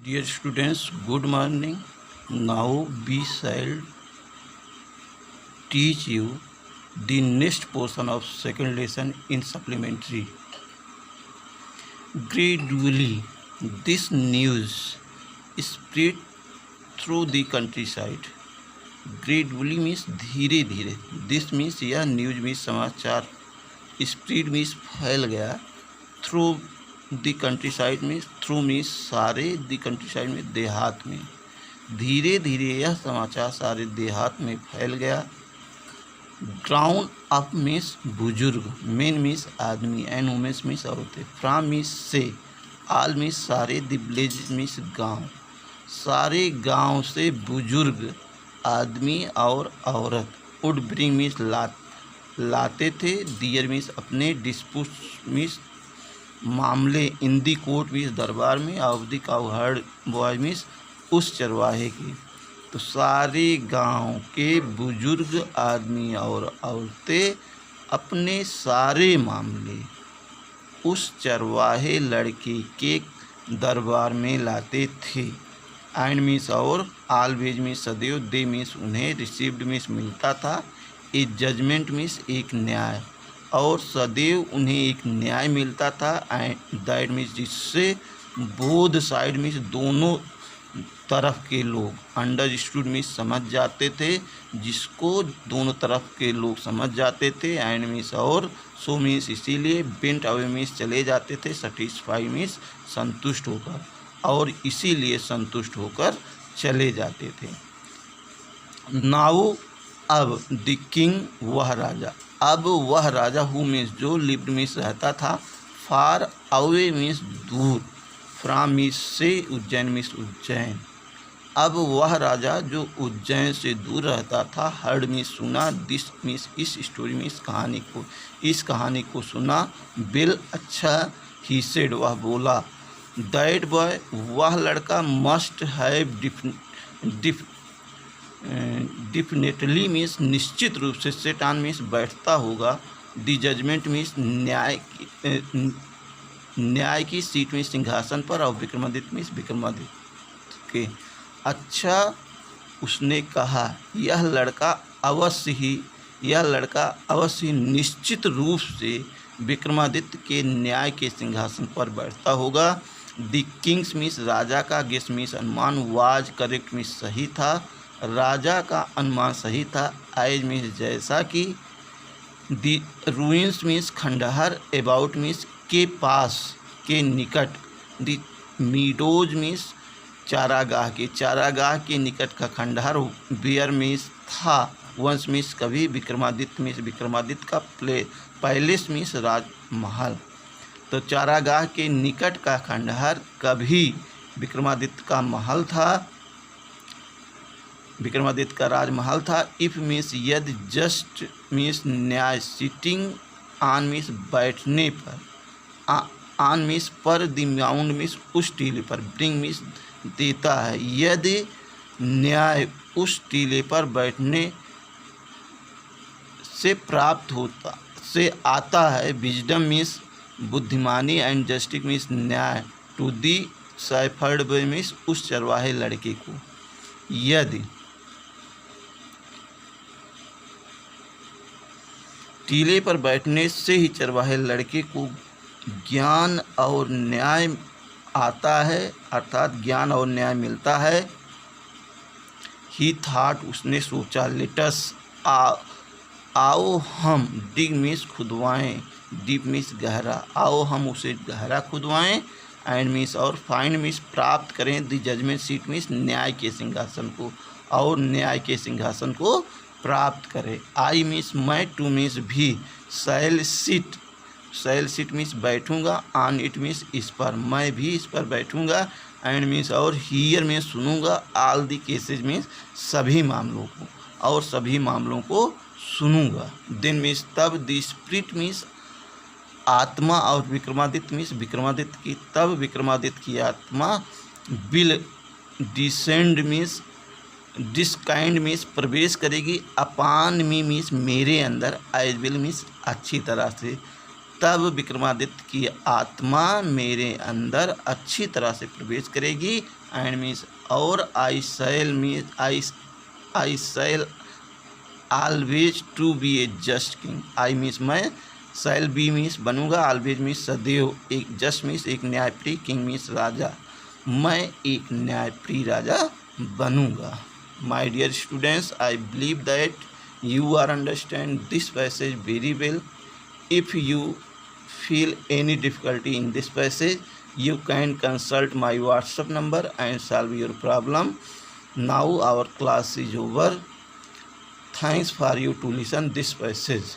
Dear students, good morning. Now we shall teach you the next portion of second lesson in supplementary. Gradually, this news spread through the countryside. Gradually means धीरे धीरे. This means यह news में समाचार spread means फैल गया. Through the country side में, through means सारे, the country side में देहात में. धीरे धीरे यह समाचार सारे देहात में फैल गया. ग्राउंड अप मीन्स बुजुर्ग, मेन मीन्स आदमी, एंड वुमेन्स मीन्स औरतें, फ्राम मीन्स से, आल मीन्स सारे, द विलेज मीन्स गाँव. सारे गांव से बुजुर्ग आदमी और औरत. वुड ब्रिंग मीन्स लाते थे. दियर मीन्स अपने. डिस्प्यूट मीन्स मामले. इन दी कोर्ट मीन्स दरबार में. Of the cow heard boy means उस चरवाहे की. तो सारे गांव के बुजुर्ग आदमी और औरतें अपने सारे मामले उस चरवाहे लड़के के दरबार में लाते थे. एंड मीन्स और, ऑलवेज मीन्स सदैव, दे मीन्स उन्हें, रिसीव्ड मीन्स मिलता था, ए जजमेंट मीन्स एक न्याय, और सदैव उन्हें एक न्याय मिलता था. एंड दैट मीन्स जिससे, बोथ साइड मीन्स दोनों तरफ के लोग, अंडरस्टूड मीन्स समझ जाते थे, जिसको दोनों तरफ के लोग समझ जाते थे. एंड मीन्स और, सो मीन्स इसीलिए, बेंट अवे मीन्स चले जाते थे, सेटिस्फाई मीन्स संतुष्ट होकर, और इसीलिए संतुष्ट होकर चले जाते थे. नाउ अब, द किंग वह राजा. अब वह राजा हु मीन्स जो, लिव्ड मीन्स रहता था, फार अवे मीन्स दूर, फ्राम मीन्स से, उज्जैन मीन्स उज्जैन. अब वह राजा जो उज्जैन से दूर रहता था, हर्ड मीन्स सुना, दिस मीन्स इस स्टोरी मीन्स कहानी को, इस कहानी को सुना. बिल अच्छा, ही सेड वह बोला. दैट बॉय वह लड़का, मस्ट हैव डिफिनेटली मीन्स निश्चित रूप से, सेट ऑन मीन्स बैठता होगा, द जजमेंट मीन्स न्याय की सीट में, सिंहासन पर, और विक्रमादित्य मीन्स विक्रमादित्य के. अच्छा, उसने कहा, यह लड़का अवश्य ही निश्चित रूप से विक्रमादित्य के न्याय के सिंहासन पर बैठता होगा. द किंग्स मीन्स राजा का, गेस मीन्स अनुमान, वाज करेक्ट मीन्स सही था, राजा का अनुमान सही था, एज मीन्स जैसा कि, द रूइंस मीन्स खंडहर, अबाउट मीन्स के पास, के निकट, द मीडोज मीन्स चारागाह के निकट का खंडहर, बियर मीन्स था, वंश मीन्स कभी, विक्रमादित्य मीन्स विक्रमादित्य का पैलेस मीन्स राजमहल. तो चारागाह के निकट का खंडहर कभी विक्रमादित्य का महल था, विक्रमादित्य का राजमहल था. इफ मीन्स यदि, जस्ट मीन्स न्याय, सिटिंग ऑन मीन्स बैठने पर, ऑन मीन्स पर, द माउंट मीन्स उस टीले पर, ब्रिंग मीन्स देता है. यदि न्याय उस टीले पर बैठने से प्राप्त होता, से आता है, विजडम मीन्स बुद्धिमानी, एंड जस्टिस मीन्स न्याय, to the shepherd boy means उस चरवाहे लड़के को. यदि टीले पर बैठने से ही चरवाहे लड़के को ज्ञान और न्याय आता है, अर्थात ज्ञान और न्याय मिलता है. ही थॉट उसने सोचा, लेटस आओ हम, डिग मीन्स खुदवाएँ, डीप मीन्स गहरा, आओ हम उसे गहरा खुदवाएँ, एंड मीन्स और, फाइंड मीन्स प्राप्त करें, द जजमेंट सीट मीन्स न्याय के सिंहासन को, और न्याय के सिंहासन को प्राप्त करें. आई मीन्स मैं, टू मीन्स भी, शैल सीट मीन्स बैठूंगा, ऑन इट मीन्स इस पर, मैं भी इस पर बैठूंगा, एंड मीन्स और, हियर में सुनूंगा, ऑल दी केसेज मीन्स सभी मामलों को, और सभी मामलों को सुनूंगा. देन मीन्स तब, द स्पिरिट मीन्स आत्मा, और विक्रमादित्य मीन्स विक्रमादित्य की, तब विक्रमादित्य की आत्मा, विल डिसेंड मीन्स डिसकाइंड मीन्स प्रवेश करेगी, अपान मी मीन्स मेरे अंदर, एज विल मीन्स अच्छी तरह से. तब विक्रमादित्य की आत्मा मेरे अंदर अच्छी तरह से प्रवेश करेगी, and means or I shall means I shall always to be a just king. I means मैं, shall be means बनूंगा, always means सदैव, एक just means एक न्यायप्रिय, king means राजा, मैं एक न्यायप्रिय राजा बनूंगा. My dear students, I believe that you are understand this passage very well. If you feel any difficulty in this passage, you can consult my WhatsApp number and solve your problem. Now our class is over. Thanks for you to listen this passage.